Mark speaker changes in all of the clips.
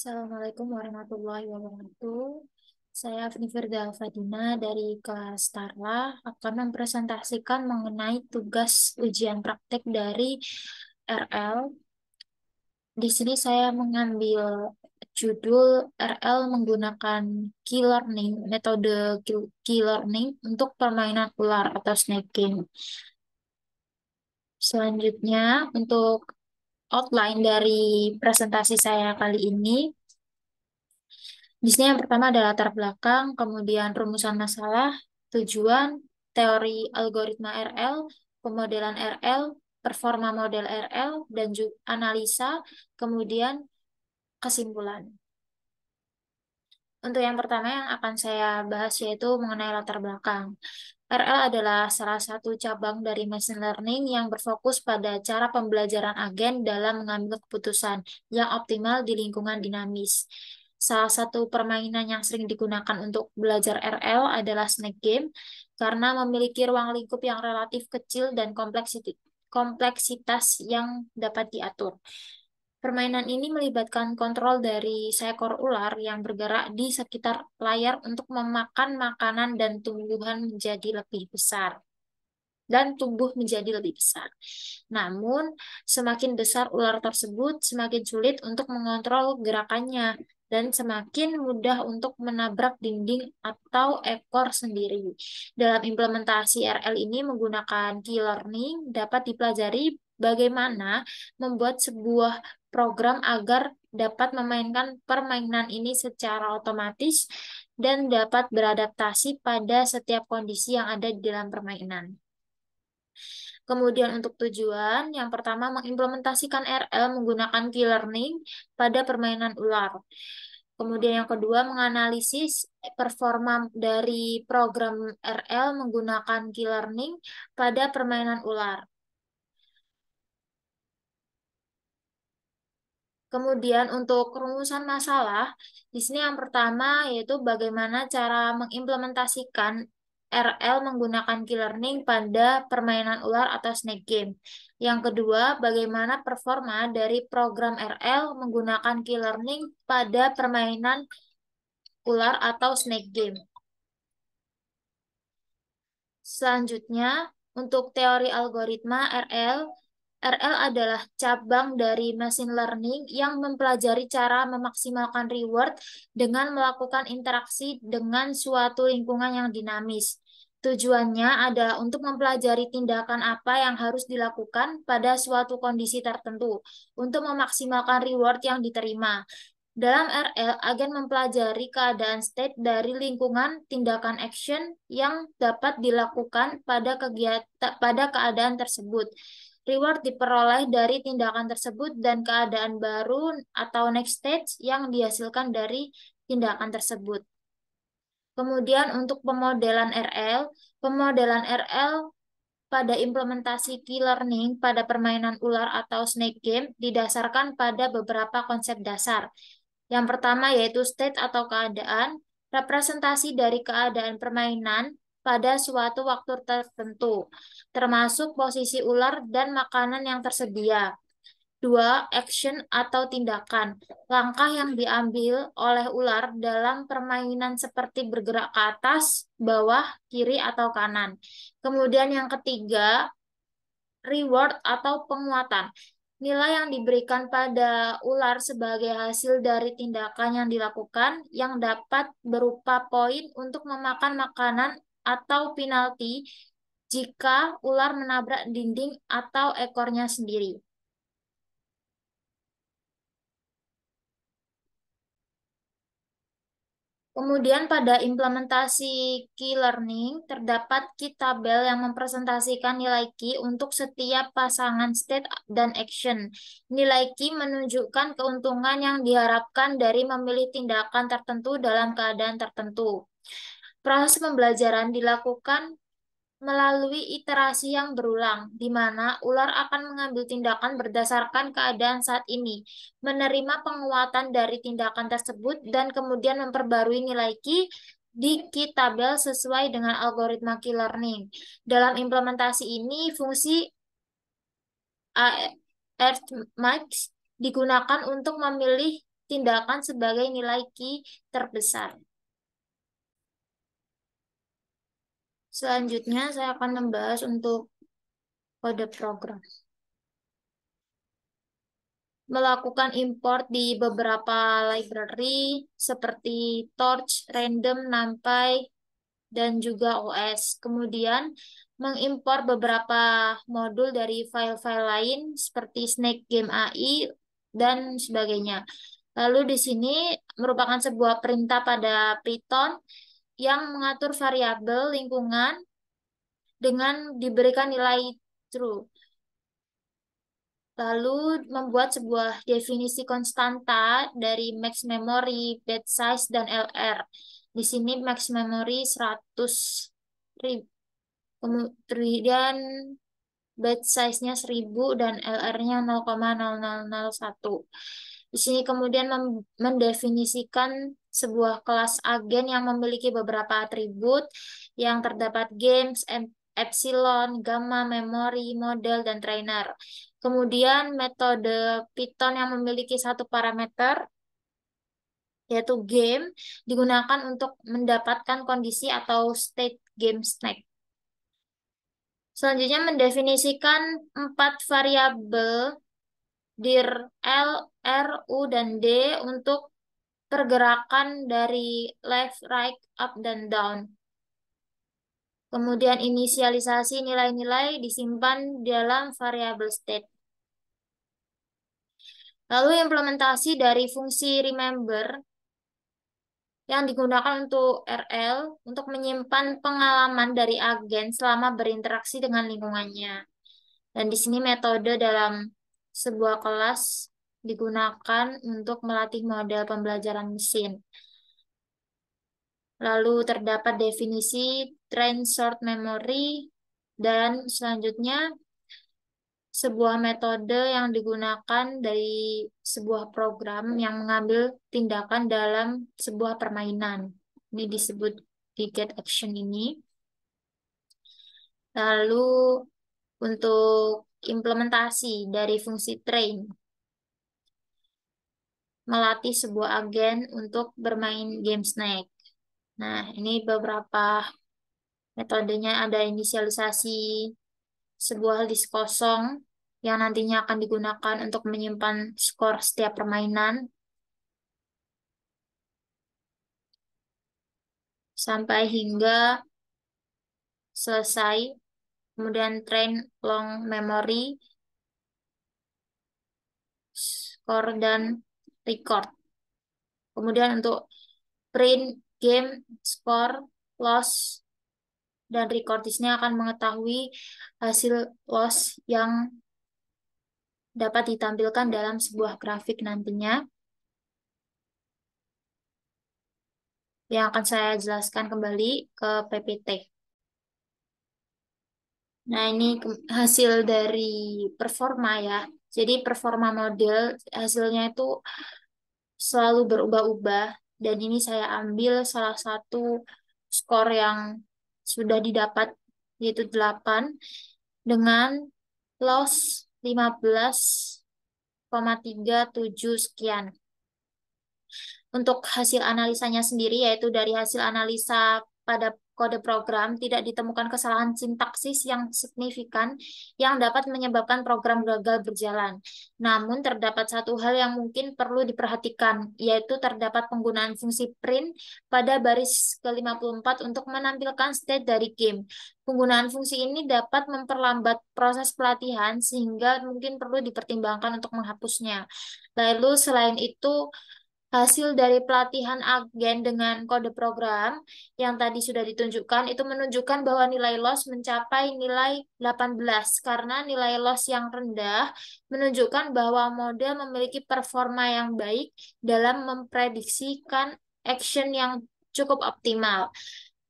Speaker 1: Assalamualaikum warahmatullahi wabarakatuh. Saya Afni Firda Fadina dari kelas Tarla akan mempresentasikan mengenai tugas ujian praktek dari RL. Di sini saya mengambil judul RL menggunakan key learning, metode key learning untuk permainan ular atau snake game. Selanjutnya, untuk outline dari presentasi saya kali ini, di sini yang pertama adalah latar belakang, kemudian rumusan masalah, tujuan, teori algoritma RL, pemodelan RL, performa model RL, dan juga analisa, kemudian kesimpulan. Untuk yang pertama yang akan saya bahas yaitu mengenai latar belakang. RL adalah salah satu cabang dari machine learning yang berfokus pada cara pembelajaran agen dalam mengambil keputusan yang optimal di lingkungan dinamis. Salah satu permainan yang sering digunakan untuk belajar RL adalah snake game karena memiliki ruang lingkup yang relatif kecil dan kompleksitas yang dapat diatur. Permainan ini melibatkan kontrol dari seekor ular yang bergerak di sekitar layar untuk memakan makanan dan tumbuhan menjadi lebih besar dan tumbuh menjadi lebih besar. Namun, semakin besar ular tersebut, semakin sulit untuk mengontrol gerakannya dan semakin mudah untuk menabrak dinding atau ekor sendiri. Dalam implementasi RL ini menggunakan key learning dapat dipelajari bagaimana membuat sebuah program agar dapat memainkan permainan ini secara otomatis dan dapat beradaptasi pada setiap kondisi yang ada di dalam permainan. Kemudian untuk tujuan, yang pertama mengimplementasikan RL menggunakan key learning pada permainan ular. Kemudian yang kedua menganalisis performa dari program RL menggunakan key learning pada permainan ular. Kemudian untuk rumusan masalah, di sini yang pertama yaitu bagaimana cara mengimplementasikan RL menggunakan key learning pada permainan ular atau snake game. Yang kedua, bagaimana performa dari program RL menggunakan key learning pada permainan ular atau snake game. Selanjutnya, untuk teori algoritma RL, RL adalah cabang dari machine learning yang mempelajari cara memaksimalkan reward dengan melakukan interaksi dengan suatu lingkungan yang dinamis. Tujuannya adalah untuk mempelajari tindakan apa yang harus dilakukan pada suatu kondisi tertentu untuk memaksimalkan reward yang diterima. Dalam RL, agen mempelajari keadaan state dari lingkungan tindakan action yang dapat dilakukan pada keadaan tersebut. Reward diperoleh dari tindakan tersebut dan keadaan baru atau next stage yang dihasilkan dari tindakan tersebut. Kemudian untuk pemodelan RL pada implementasi key learning pada permainan ular atau snake game didasarkan pada beberapa konsep dasar. Yang pertama yaitu state atau keadaan, representasi dari keadaan permainan pada suatu waktu tertentu, termasuk posisi ular dan makanan yang tersedia. Dua, action atau tindakan, langkah yang diambil oleh ular dalam permainan seperti bergerak ke atas, bawah, kiri, atau kanan. Kemudian yang ketiga, reward atau penguatan. Nilai yang diberikan pada ular sebagai hasil dari tindakan yang dilakukan yang dapat berupa poin untuk memakan makanan atau penalti jika ular menabrak dinding atau ekornya sendiri. Kemudian pada implementasi key learning, terdapat key tabel yang mempresentasikan nilai key untuk setiap pasangan state dan action. Nilai key menunjukkan keuntungan yang diharapkan dari memilih tindakan tertentu dalam keadaan tertentu. Proses pembelajaran dilakukan melalui iterasi yang berulang, di mana ular akan mengambil tindakan berdasarkan keadaan saat ini, menerima penguatan dari tindakan tersebut, dan kemudian memperbarui nilai key di key tabel sesuai dengan algoritma key learning. Dalam implementasi ini, fungsi arithmetic digunakan untuk memilih tindakan sebagai nilai key terbesar. Selanjutnya, saya akan membahas untuk kode program. Melakukan import di beberapa library seperti Torch, Random, NumPy, dan juga OS. Kemudian mengimpor beberapa modul dari file-file lain seperti Snake Game AI dan sebagainya. Lalu di sini merupakan sebuah perintah pada Python yang mengatur variabel lingkungan dengan diberikan nilai true. Lalu membuat sebuah definisi konstanta dari max memory, bed size, dan LR. Di sini max memory 100 ribu. Kemudian bed size-nya 1000 dan LR-nya 0,0001. Di sini kemudian mendefinisikan sebuah kelas agen yang memiliki beberapa atribut yang terdapat games, epsilon, gamma, memory, model, dan trainer. Kemudian metode Python yang memiliki satu parameter yaitu game digunakan untuk mendapatkan kondisi atau state game snack. Selanjutnya mendefinisikan 4 variabel dir L, R, U, dan D untuk pergerakan dari left, right, up, dan down. Kemudian inisialisasi nilai-nilai disimpan dalam variabel state. Lalu implementasi dari fungsi remember yang digunakan untuk RL untuk menyimpan pengalaman dari agen selama berinteraksi dengan lingkungannya. Dan di sini metode dalam sebuah kelas digunakan untuk melatih model pembelajaran mesin. Lalu terdapat definisi train short memory dan selanjutnya sebuah metode yang digunakan dari sebuah program yang mengambil tindakan dalam sebuah permainan. Ini disebut di get action ini. Lalu untuk implementasi dari fungsi train, melatih sebuah agen untuk bermain game Snake. Nah, ini beberapa metodenya, ada inisialisasi sebuah list kosong yang nantinya akan digunakan untuk menyimpan skor setiap permainan sampai hingga selesai. Kemudian train long memory, score, dan record. Kemudian untuk print, game, score, loss, dan record di sini akan mengetahui hasil loss yang dapat ditampilkan dalam sebuah grafik nantinya yang akan saya jelaskan kembali ke PPT. Nah, ini hasil dari performa ya. Jadi performa model hasilnya itu selalu berubah-ubah dan ini saya ambil salah satu skor yang sudah didapat yaitu 8 dengan loss 15,37 sekian. Untuk hasil analisanya sendiri, yaitu dari hasil analisa pada kode program, tidak ditemukan kesalahan sintaksis yang signifikan yang dapat menyebabkan program gagal berjalan. Namun, terdapat satu hal yang mungkin perlu diperhatikan, yaitu terdapat penggunaan fungsi print pada baris ke-54 untuk menampilkan state dari game. Penggunaan fungsi ini dapat memperlambat proses pelatihan, sehingga mungkin perlu dipertimbangkan untuk menghapusnya. Lalu, selain itu, hasil dari pelatihan agen dengan kode program yang tadi sudah ditunjukkan itu menunjukkan bahwa nilai loss mencapai nilai 18 karena nilai loss yang rendah menunjukkan bahwa model memiliki performa yang baik dalam memprediksikan action yang cukup optimal.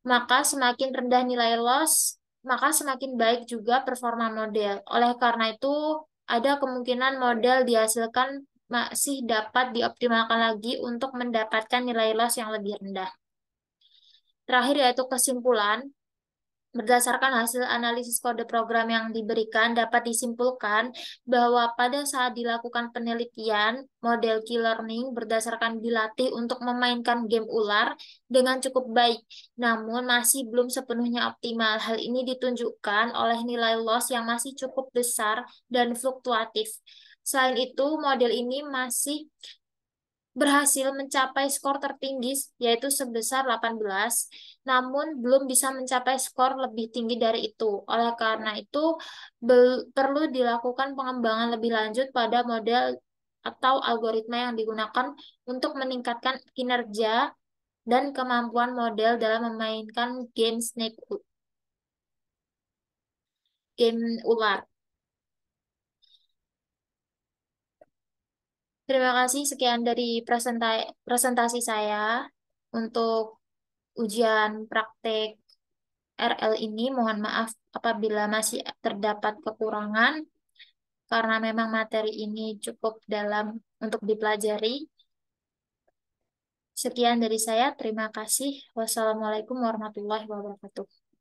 Speaker 1: Maka semakin rendah nilai loss, maka semakin baik juga performa model. Oleh karena itu, ada kemungkinan model dihasilkan masih dapat dioptimalkan lagi untuk mendapatkan nilai loss yang lebih rendah. Terakhir yaitu kesimpulan. Berdasarkan hasil analisis kode program yang diberikan, dapat disimpulkan bahwa pada saat dilakukan penelitian, model Q-learning berdasarkan dilatih untuk memainkan game ular dengan cukup baik, namun masih belum sepenuhnya optimal. Hal ini ditunjukkan oleh nilai loss yang masih cukup besar dan fluktuatif. Selain itu, model ini masih berhasil mencapai skor tertinggi yaitu sebesar 18, namun belum bisa mencapai skor lebih tinggi dari itu. Oleh karena itu, perlu dilakukan pengembangan lebih lanjut pada model atau algoritma yang digunakan untuk meningkatkan kinerja dan kemampuan model dalam memainkan game ular. Terima kasih sekian dari presentasi saya untuk ujian praktek RL ini. Mohon maaf apabila masih terdapat kekurangan karena memang materi ini cukup dalam untuk dipelajari. Sekian dari saya. Terima kasih. Wassalamualaikum warahmatullahi wabarakatuh.